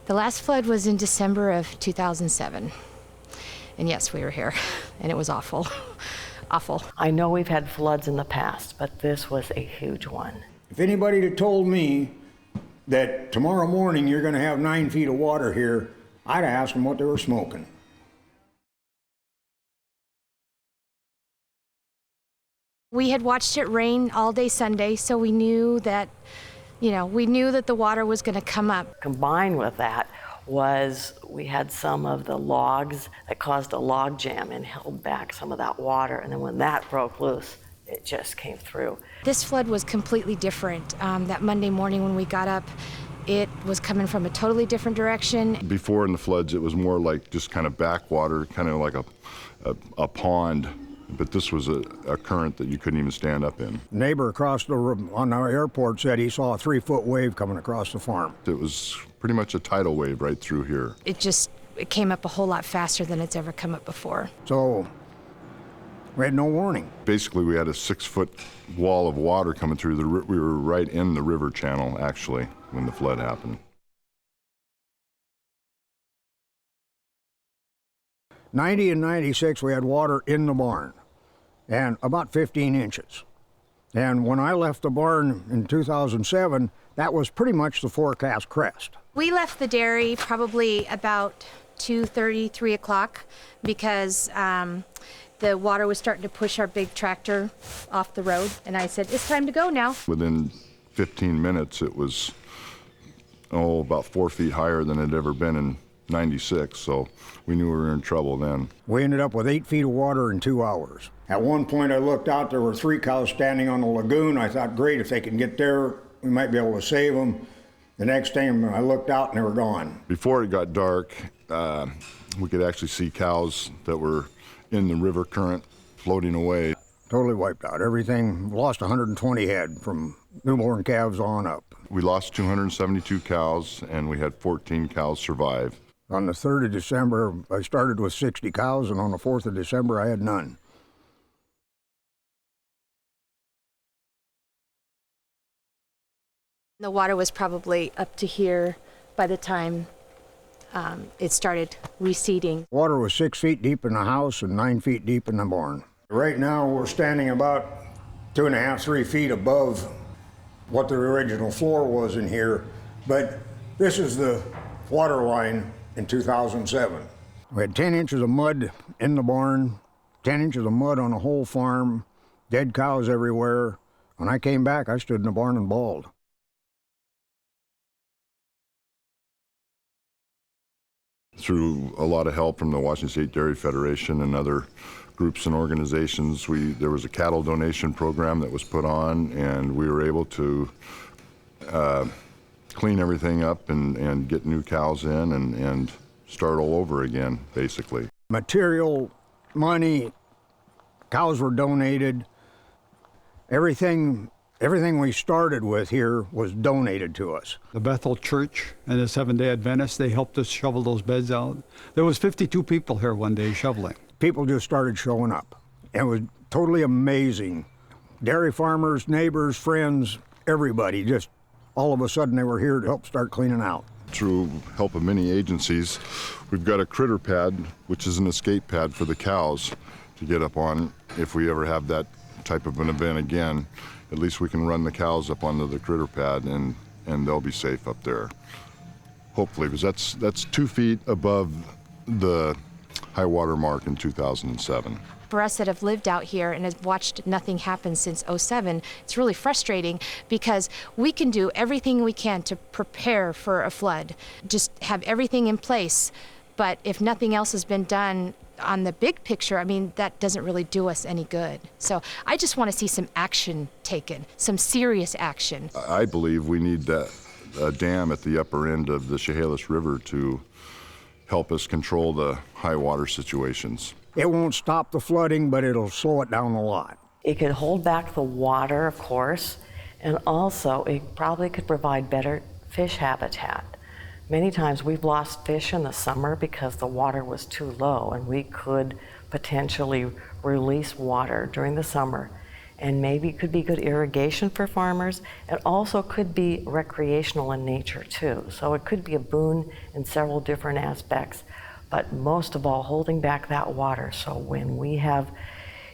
The last flood was in December of 2007. And yes, we were here, and it was awful, awful. I know we've had floods in the past, but this was a huge one. If anybody had told me that tomorrow morning you're going to have 9 feet of water here, I'd have asked them what they were smoking. We had watched it rain all day Sunday, so we knew that, the water was going to come up. Combined with that was we had some of the logs that caused a log jam and held back some of that water. And then when that broke loose, it just came through. This flood was completely different. That Monday morning when we got up, it was coming from a totally different direction. Before in the floods, it was more like just kind of backwater, kind of like a pond. But this was a current that you couldn't even stand up in. Neighbor across the room on our airport said he saw a 3-foot wave coming across the farm. It was pretty much a tidal wave right through here. It came up a whole lot faster than it's ever come up before. So we had no warning. Basically, we had a 6-foot wall of water coming through. We were right in the river channel, actually, when the flood happened. 90 and 96, we had water in the barn, and about 15 inches. And when I left the barn in 2007, that was pretty much the forecast crest. We left the dairy probably about 2:30, 3 o'clock, because the water was starting to push our big tractor off the road, and I said, it's time to go now. Within 15 minutes, it was, about 4 feet higher than it had ever been in 96, so we knew we were in trouble then. We ended up with 8 feet of water in 2 hours. At one point I looked out, there were 3 cows standing on the lagoon. I thought, great, if they can get there, we might be able to save them. The next thing I looked out and they were gone. Before it got dark, we could actually see cows that were in the river current floating away. Totally wiped out. Everything, lost 120 head from newborn calves on up. We lost 272 cows and we had 14 cows survive. On the 3rd of December, I started with 60 cows, and on the 4th of December, I had none. The water was probably up to here by the time it started receding. Water was 6 feet deep in the house and 9 feet deep in the barn. Right now, we're standing about 2.5, 3 feet above what the original floor was in here, but this is the water line in 2007. We had 10 inches of mud in the barn, 10 inches of mud on the whole farm, dead cows everywhere. When I came back, I stood in the barn and bawled. Through a lot of help from the Washington State Dairy Federation and other groups and organizations, there was a cattle donation program that was put on, and we were able to clean everything up and get new cows in and start all over again, basically. Material, money, cows were donated. Everything we started with here was donated to us. The Bethel Church and the Seventh-day Adventists, they helped us shovel those beds out. There was 52 people here one day shoveling. People just started showing up. It was totally amazing. Dairy farmers, neighbors, friends, everybody, just all of a sudden they were here to help start cleaning out. Through help of many agencies, we've got a critter pad, which is an escape pad for the cows to get up on if we ever have that type of an event again. At least we can run the cows up onto the critter pad and they'll be safe up there. Hopefully, because that's 2 feet above the high water mark in 2007. For us that have lived out here and have watched nothing happen since '07, it's really frustrating because we can do everything we can to prepare for a flood, just have everything in place. But if nothing else has been done on the big picture, I mean, that doesn't really do us any good. So I just want to see some action taken, some serious action. I believe we need a dam at the upper end of the Chehalis River to help us control the high water situations. It won't stop the flooding, but it'll slow it down a lot. It could hold back the water, of course, and also it probably could provide better fish habitat. Many times we've lost fish in the summer because the water was too low, and we could potentially release water during the summer and maybe it could be good irrigation for farmers. It also could be recreational in nature too. So it could be a boon in several different aspects, but most of all, holding back that water. So when we have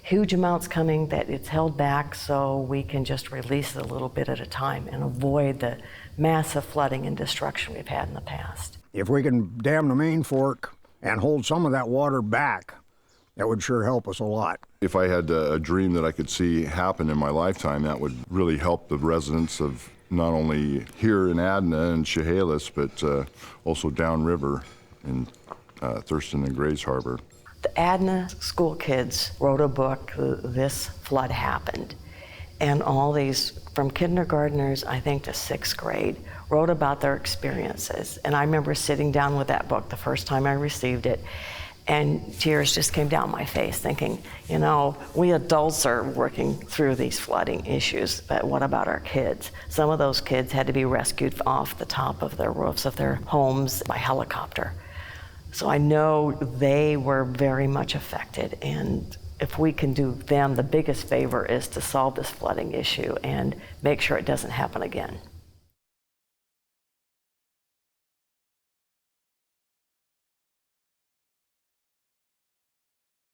huge amounts coming, that it's held back so we can just release it a little bit at a time and avoid the massive flooding and destruction we've had in the past. If we can dam the main fork and hold some of that water back, that would sure help us a lot. If I had a dream that I could see happen in my lifetime, that would really help the residents of not only here in Adna and Chehalis, but also downriver in Thurston and Grays Harbor. The Adna school kids wrote a book, This Flood Happened, and all these, from kindergartners, I think, to 6th grade, wrote about their experiences. And I remember sitting down with that book the first time I received it, and tears just came down my face thinking, you know, we adults are working through these flooding issues, but what about our kids? Some of those kids had to be rescued off the top of their roofs of their homes by helicopter. So I know they were very much affected, and if we can do them, the biggest favor is to solve this flooding issue and make sure it doesn't happen again.